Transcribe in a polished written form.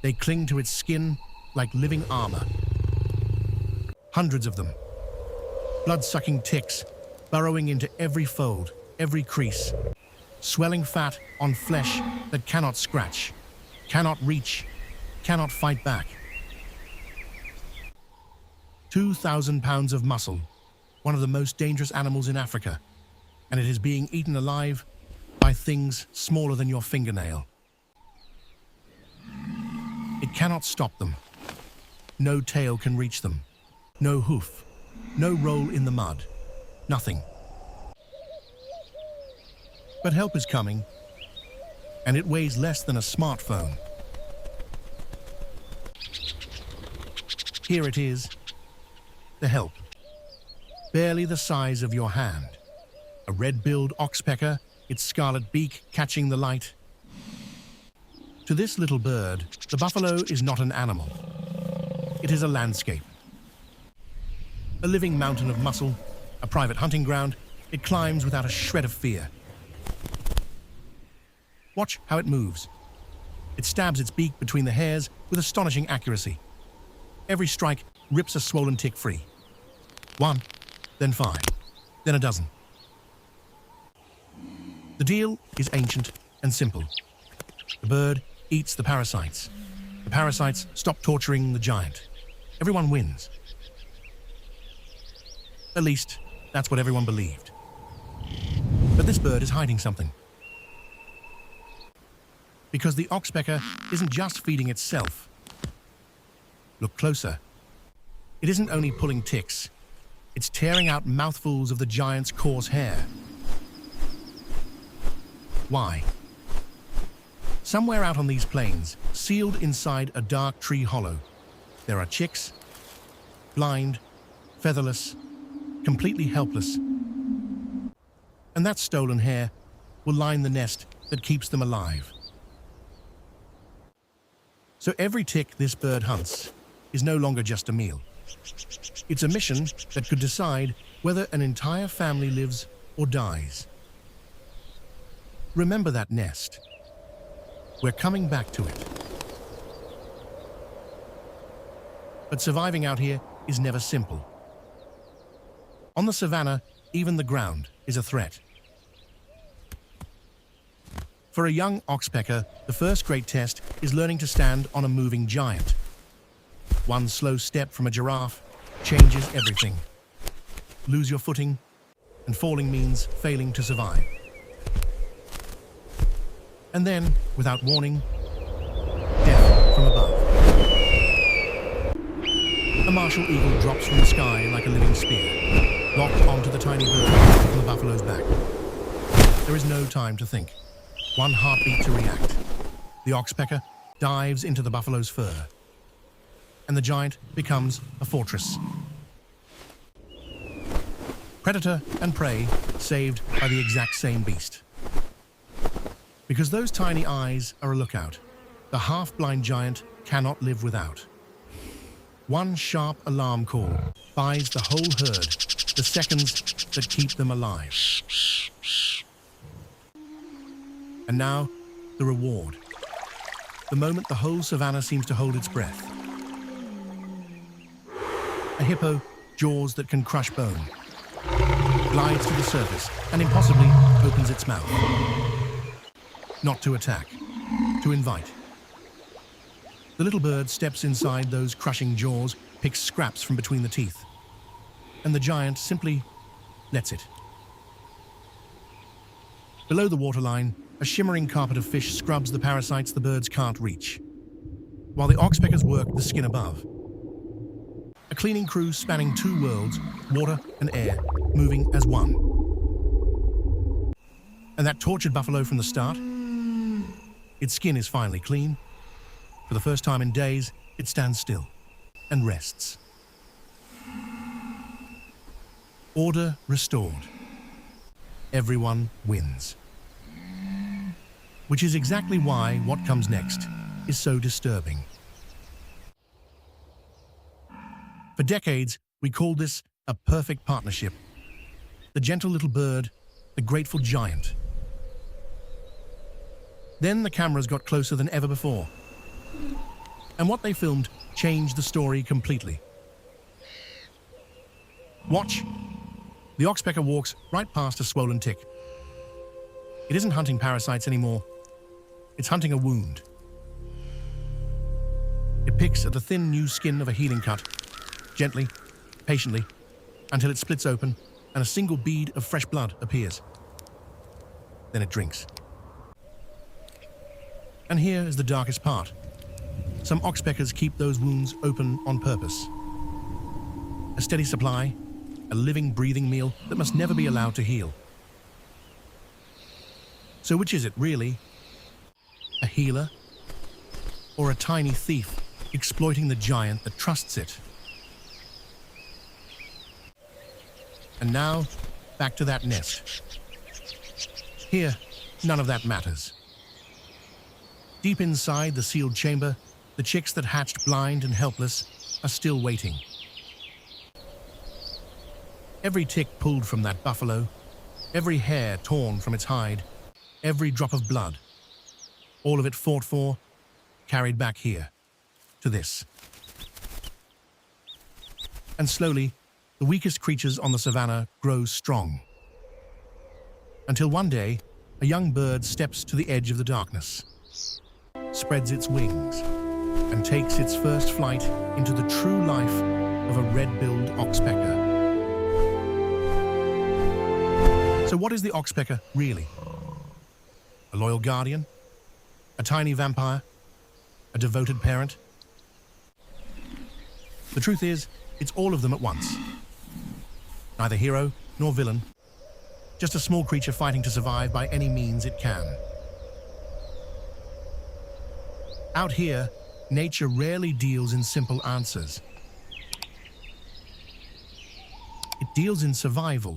They cling to its skin like living armor. Hundreds of them. Blood-sucking ticks, burrowing into every fold, every crease. Swelling fat on flesh that cannot scratch, cannot reach, cannot fight back. 2,000 pounds of muscle, one of the most dangerous animals in Africa, and it is being eaten alive by things smaller than your fingernail. It cannot stop them. No tail can reach them. No hoof. No roll in the mud. Nothing. But help is coming, and it weighs less than a smartphone. Here it is, the help. Barely the size of your hand. A red-billed oxpecker, its scarlet beak catching the light. To this little bird, the buffalo is not an animal. It is a landscape. A living mountain of muscle, a private hunting ground, it climbs without a shred of fear. Watch how it moves. It stabs its beak between the hairs with astonishing accuracy. Every strike rips a swollen tick free. 1, then 5, then a dozen. The deal is ancient and simple. The bird eats the parasites. The parasites stop torturing the giant. Everyone wins. At least, that's what everyone believed. But this bird is hiding something. Because the oxpecker isn't just feeding itself. Look closer. It isn't only pulling ticks, it's tearing out mouthfuls of the giant's coarse hair. Why? Somewhere out on these plains, sealed inside a dark tree hollow, there are chicks, blind, featherless, completely helpless. And that stolen hair will line the nest that keeps them alive. So every tick this bird hunts is no longer just a meal. It's a mission that could decide whether an entire family lives or dies. Remember that nest. We're coming back to it. But surviving out here is never simple. On the savannah, even the ground is a threat. For a young oxpecker, the first great test is learning to stand on a moving giant. One slow step from a giraffe changes everything. Lose your footing, and falling means failing to survive. And then, without warning, death from above. A martial eagle drops from the sky like a living spear, locked onto the tiny bird on the buffalo's back. There is no time to think. One heartbeat to react. The oxpecker dives into the buffalo's fur, and the giant becomes a fortress. Predator and prey saved by the exact same beast. Because those tiny eyes are a lookout, the half-blind giant cannot live without. One sharp alarm call buys the whole herd the seconds that keep them alive. And now, the reward. The moment the whole savannah seems to hold its breath. A hippo, jaws that can crush bone, glides to the surface and impossibly opens its mouth. Not to attack, to invite. The little bird steps inside those crushing jaws, picks scraps from between the teeth, and the giant simply lets it. Below the waterline, a shimmering carpet of fish scrubs the parasites the birds can't reach, while the oxpeckers work the skin above. A cleaning crew spanning two worlds, water and air, moving as one. And that tortured buffalo from the start? Its skin is finally clean. For the first time in days, it stands still and rests. Order restored. Everyone wins. Which is exactly why what comes next is so disturbing. For decades, we called this a perfect partnership. The gentle little bird, the grateful giant. Then the cameras got closer than ever before. And what they filmed changed the story completely. Watch. The oxpecker walks right past a swollen tick. It isn't hunting parasites anymore. It's hunting a wound. It picks at the thin new skin of a healing cut, gently, patiently, until it splits open and a single bead of fresh blood appears. Then it drinks. And here is the darkest part. Some oxpeckers keep those wounds open on purpose. A steady supply, a living, breathing meal that must never be allowed to heal. So which is it, really? A healer? Or a tiny thief exploiting the giant that trusts it? And now, back to that nest. Here, none of that matters. Deep inside the sealed chamber, the chicks that hatched blind and helpless are still waiting. Every tick pulled from that buffalo, every hair torn from its hide, every drop of blood, all of it fought for, carried back here, to this. And slowly, the weakest creatures on the savannah grow strong. Until one day, a young bird steps to the edge of the darkness, spreads its wings, and takes its first flight into the true life of a red-billed oxpecker. So what is the oxpecker really? A loyal guardian? A tiny vampire? A devoted parent? The truth is, it's all of them at once. Neither hero nor villain, just a small creature fighting to survive by any means it can. Out here, nature rarely deals in simple answers. It deals in survival.